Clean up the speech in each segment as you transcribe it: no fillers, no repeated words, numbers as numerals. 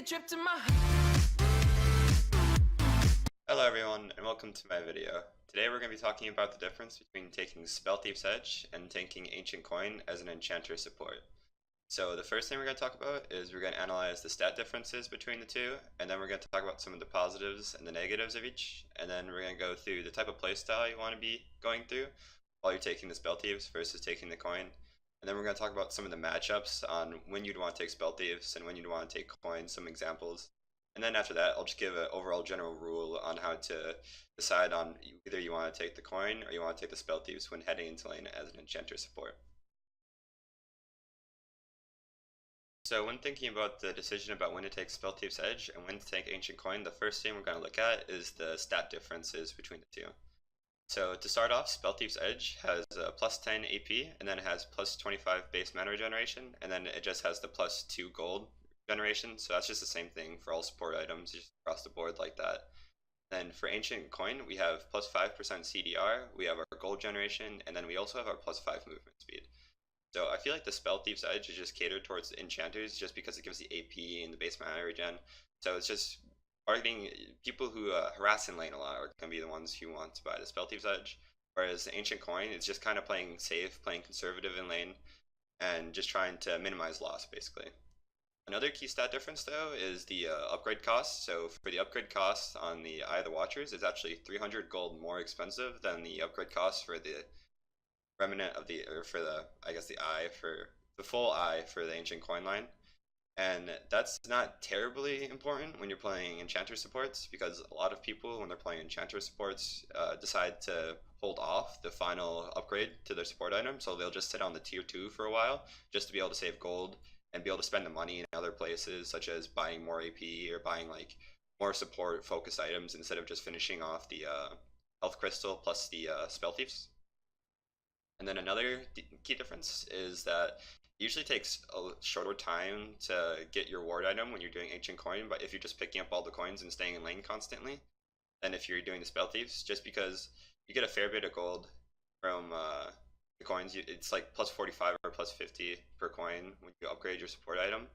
drip to my. Hello everyone, and welcome to my video. Today we're going to be talking about the difference between taking Spellthief's Edge and taking Ancient Coin as an enchanter support. So the first thing we're going to talk about is we're going to analyze the stat differences between the two, and then we're going to talk about some of the positives and the negatives of each, and then we're going to go through the type of playstyle you want to be going through while you're taking the Spellthieves versus taking the coin. And then we're going to talk about some of the matchups on when you'd want to take Spellthieves and when you'd want to take coins, some examples. And then after that, I'll just give an overall general rule on how to decide on either you want to take the coin or you want to take the Spellthieves when heading into lane as an enchanter support. So when thinking about the decision about when to take Spellthief's Edge and when to take Ancient Coin, the first thing we're going to look at is the stat differences between the two. So to start off, Spellthief's Edge has a plus 10 AP, and then it has plus 25 base mana regeneration, and then it just has the plus 2 gold generation, so that's just the same thing for all support items, just across the board like that. Then for Ancient Coin, we have plus 5% CDR, we have our gold generation, and then we also have our plus 5 movement speed. So I feel like the Spellthief's Edge is just catered towards the enchanters just because it gives the AP and the base mana regen, so it's just targeting people who harass in lane a lot are going to be the ones who want to buy the Spellthief's Edge, whereas the Ancient Coin is just kind of playing safe, playing conservative in lane, and just trying to minimize loss basically. Another key stat difference though is the upgrade cost. So for the upgrade cost on the Eye of the Watchers, it's actually 300 gold more expensive than the upgrade cost for the remnant of the, or for the, I guess the eye, for the full eye for the Ancient Coin line. And that's not terribly important when you're playing enchanter supports, because a lot of people when they're playing enchanter supports decide to hold off the final upgrade to their support item, so they'll just sit on the tier 2 for a while just to be able to save gold and be able to spend the money in other places, such as buying more AP or buying like more support focused items instead of just finishing off the health crystal plus the Spellthieves. And then another key difference is that it usually takes a shorter time to get your ward item when you're doing Ancient Coin, but if you're just picking up all the coins and staying in lane constantly, than if you're doing the Spellthieves, just because you get a fair bit of gold from the coins. It's like plus 45 or plus 50 per coin when you upgrade your support item,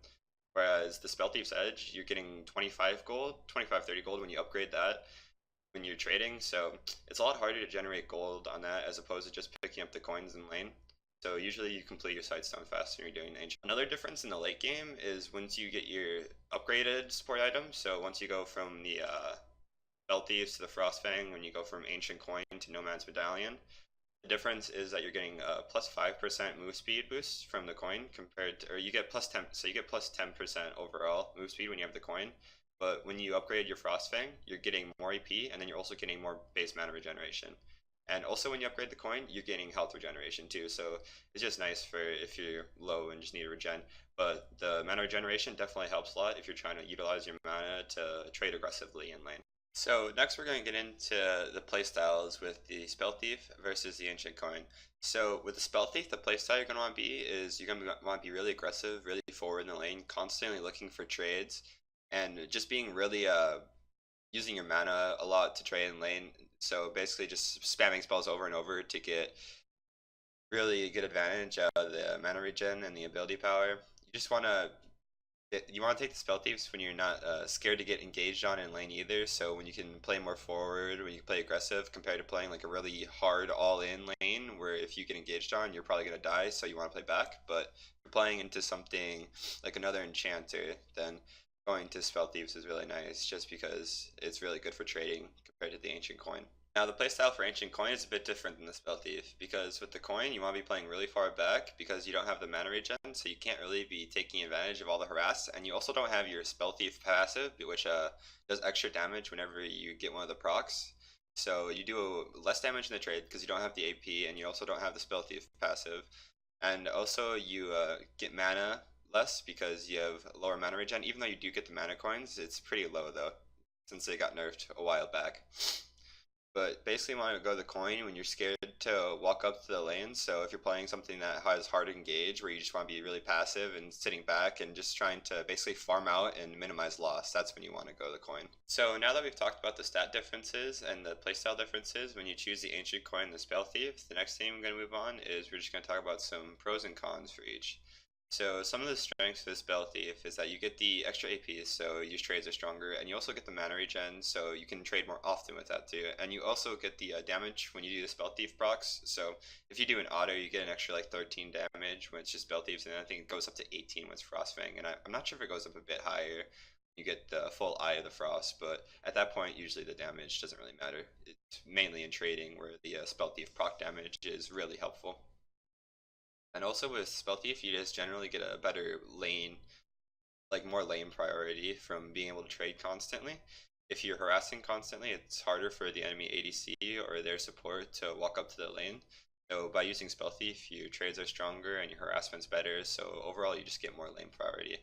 whereas the Spellthief's Edge, you're getting 25 gold, 25-30 gold when you upgrade that when you're trading, so it's a lot harder to generate gold on that as opposed to just picking up the coins in lane. So usually you complete your sightstone faster when you're doing Ancient. Another difference in the late game is once you get your upgraded support item, so once you go from the Spellthieves to the Frostfang, when you go from Ancient Coin to Nomad's Medallion, the difference is that you're getting a plus 5% move speed boost from the coin compared to, or you get plus 10, so you get plus 10% overall move speed when you have the coin. But when you upgrade your Frostfang, you're getting more AP, and then you're also getting more base mana regeneration. And also when you upgrade the coin, you're getting health regeneration too, so it's just nice for if you're low and just need a regen. But the mana regeneration definitely helps a lot if you're trying to utilize your mana to trade aggressively in lane. So next we're going to get into the playstyles with the Spellthief versus the Ancient Coin. So with the Spellthief, the playstyle you're going to want to be is you're going to want to be really aggressive, really forward in the lane, constantly looking for trades, and just being really using your mana a lot to trade in lane. So basically just spamming spells over and over to get really good advantage out of the mana regen and the ability power. You just want to take the Spellthieves when you're not scared to get engaged on in lane either, so when you can play more forward, when you can play aggressive compared to playing like a really hard all-in lane where if you get engaged on you're probably going to die, so you want to play back. But if you're playing into something like another enchanter, then going to Spellthieves is really nice just because it's really good for trading compared to the Ancient Coin. Now the playstyle for Ancient Coin is a bit different than the Spellthief, because with the coin you want to be playing really far back because you don't have the mana regen, so you can't really be taking advantage of all the harass, and you also don't have your Spellthief passive, which does extra damage whenever you get one of the procs. So you do less damage in the trade because you don't have the AP, and you also don't have the Spellthief passive, and also you get mana less because you have lower mana regen. Even though you do get the mana coins, it's pretty low though, since they got nerfed a while back. But basically you want to go the coin when you're scared to walk up to the lane. So if you're playing something that has hard to engage, where you just want to be really passive and sitting back and just trying to basically farm out and minimize loss, that's when you want to go the coin. So now that we've talked about the stat differences and the playstyle differences when you choose the Ancient Coin and the Spellthief, the next thing I'm going to move on is we're just going to talk about some pros and cons for each. So some of the strengths of Spellthief is that you get the extra APs, so your trades are stronger, and you also get the mana regen, so you can trade more often with that too. And you also get the damage when you do the Spellthief procs. So if you do an auto, you get an extra like 13 damage when it's just Spellthieves, and I think it goes up to 18 when it's Frostfang. And I'm not sure if it goes up a bit higher. You get the full Eye of the Frost, but at that point, usually the damage doesn't really matter. It's mainly in trading where the Spellthief proc damage is really helpful. And also with Spellthief, you just generally get a better lane, like more lane priority from being able to trade constantly. If you're harassing constantly, it's harder for the enemy ADC or their support to walk up to the lane. So by using Spellthief, your trades are stronger and your harassment's better, so overall you just get more lane priority.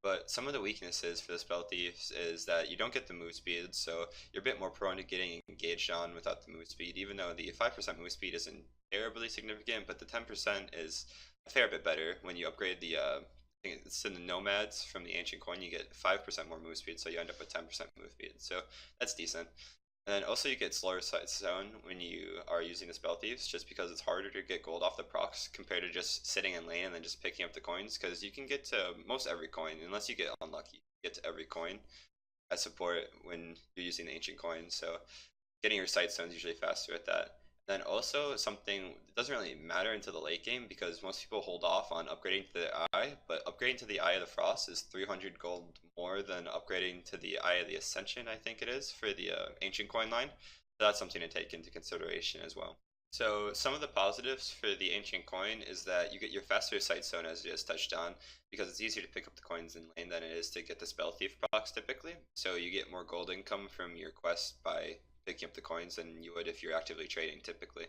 But some of the weaknesses for the Spellthieves is that you don't get the move speed, so you're a bit more prone to getting engaged on without the move speed, even though the 5% move speed isn't terribly significant, but the 10% is a fair bit better when you upgrade the I think it's in the Nomads from the Ancient Coin, you get 5% more move speed, so you end up with 10% move speed. So that's decent. And then also you get slower sight zone when you are using the Spell Thieves, just because it's harder to get gold off the procs compared to just sitting in lane and then just picking up the coins, because you can get to most every coin, unless you get unlucky. You get to every coin as support when you're using the Ancient Coin, so getting your sight zone is usually faster at that. Then also something that doesn't really matter into the late game because most people hold off on upgrading to the Eye, but upgrading to the Eye of the Frost is 300 gold more than upgrading to the Eye of the Ascension, I think it is, for the Ancient Coin line. So that's something to take into consideration as well. So some of the positives for the Ancient Coin is that you get your faster sight zone as you just touched on, because it's easier to pick up the coins in lane than it is to get the Spell Thief procs typically. So you get more gold income from your quest by picking up the coins than you would if you're actively trading typically.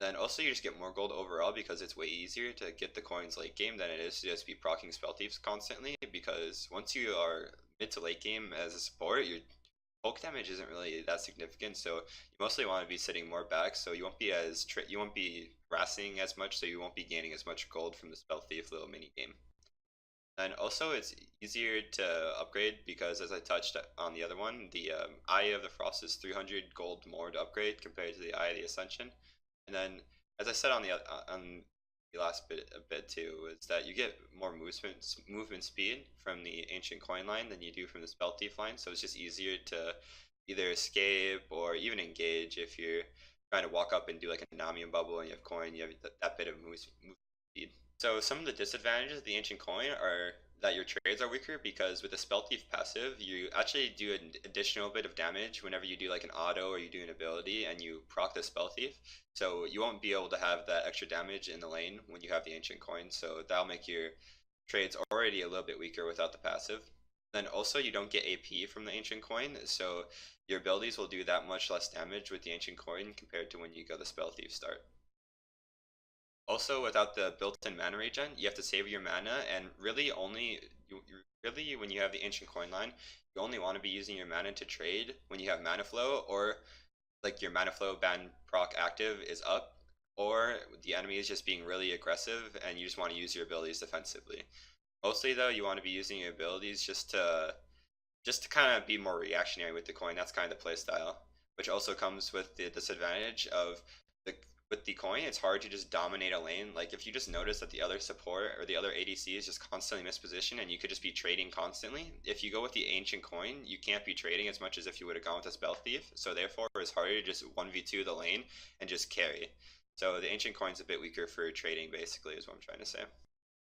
Then also you just get more gold overall because it's way easier to get the coins late game than it is to just be proccing Spell Thieves constantly, because once you are mid to late game as a support, your bulk damage isn't really that significant, so you mostly want to be sitting more back, so you won't be you won't be harassing as much, so you won't be gaining as much gold from the Spell Thief little mini game. And also, it's easier to upgrade because, as I touched on the other one, the Eye of the Frost is 300 gold more to upgrade compared to the Eye of the Ascension. And then, as I said on the last bit a bit too, is that you get more movement speed from the Ancient Coin line than you do from the Spell Thief line. So it's just easier to either escape or even engage if you're trying to walk up and do like a Namium bubble and you have coin. You have that bit of move speed. So some of the disadvantages of the Ancient Coin are that your trades are weaker because with the Spellthief passive, you actually do an additional bit of damage whenever you do like an auto or you do an ability and you proc the Spellthief. So you won't be able to have that extra damage in the lane when you have the Ancient Coin. So that'll make your trades already a little bit weaker without the passive. Then also you don't get AP from the Ancient Coin, so your abilities will do that much less damage with the Ancient Coin compared to when you go the Spellthief start. Also, without the built-in mana regen, you have to save your mana, and really only really when you have the Ancient Coin line, you only want to be using your mana to trade when you have mana flow, or like your mana flow ban proc active is up, or the enemy is just being really aggressive and you just want to use your abilities defensively. Mostly though, you want to be using your abilities just to kind of be more reactionary with the coin. That's kind of the play style, which also comes with the disadvantage of the with the coin. It's hard to just dominate a lane. Like if you just notice that the other support or the other ADC is just constantly mispositioned and you could just be trading constantly. If you go with the Ancient Coin, you can't be trading as much as if you would have gone with a Spell Thief. So therefore, it's harder to just 1v2 the lane and just carry. So the Ancient Coin's a bit weaker for trading, basically, is what I'm trying to say.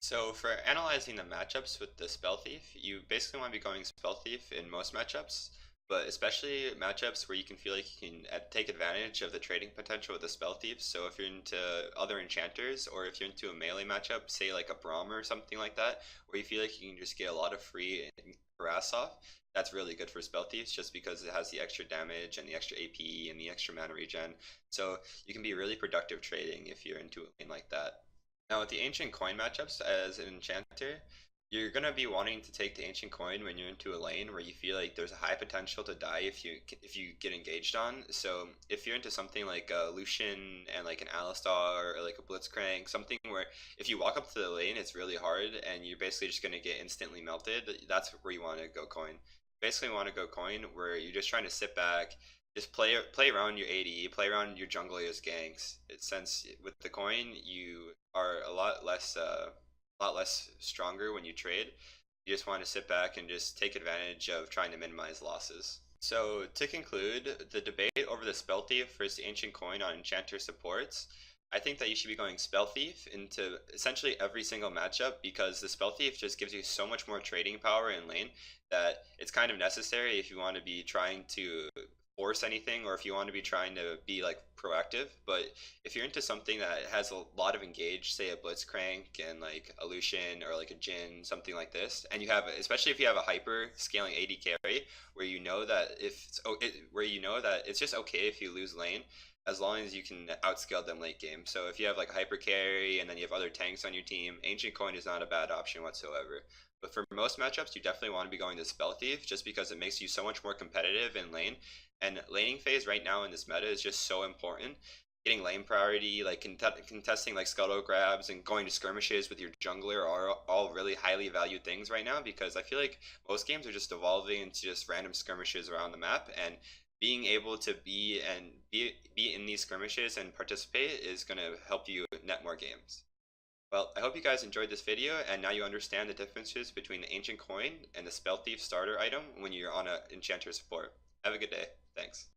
So for analyzing the matchups with the Spell Thief, you basically want to be going Spell Thief in most matchups, but especially matchups where you can feel like you can take advantage of the trading potential with the Spell Thief. So if you're into other enchanters, or if you're into a melee matchup, say like a Braum or something like that, where you feel like you can just get a lot of free harass off, that's really good for Spell Thieves just because it has the extra damage and the extra AP and the extra mana regen. So you can be really productive trading if you're into a lane like that. Now, with the Ancient Coin matchups as an enchanter, you're gonna be wanting to take the Ancient Coin when you're into a lane where you feel like there's a high potential to die if you get engaged on. So if you're into something like a Lucian and like an Alistar or like a Blitzcrank, something where if you walk up to the lane, it's really hard and you're basically just gonna get instantly melted. That's where you want to go coin. Basically, want to go coin where you're just trying to sit back, just play around your AD, play around your junglers ganks. Since with the coin you are a lot less a lot less stronger when you trade. You just want to sit back and just take advantage of trying to minimize losses. So to conclude, the debate over the Spell Thief versus the Ancient Coin on Enchanter supports, I think that you should be going Spell Thief into essentially every single matchup because the Spell Thief just gives you so much more trading power in lane that it's kind of necessary if you want to be trying to force anything or if you want to be trying to be like proactive. But if you're into something that has a lot of engage, say a Blitzcrank and like a Lucian or like a Jin, something like this, and you have, especially if you have a hyper scaling AD carry, where you know that if it's, where you know that it's just okay if you lose lane, as long as you can outscale them late game. So if you have like a hyper carry and then you have other tanks on your team, Ancient Coin is not a bad option whatsoever. But for most matchups, you definitely want to be going to Spell Thief just because it makes you so much more competitive in lane. And laning phase right now in this meta is just so important. Getting lane priority, like contesting like scuttle grabs and going to skirmishes with your jungler are all really highly valued things right now because I feel like most games are just evolving into just random skirmishes around the map, and being able to be in these skirmishes and participate is going to help you net more games. Well, I hope you guys enjoyed this video and now you understand the differences between the Ancient Coin and the Spell Thief starter item when you're on a Enchanter support. Have a good day. Thanks.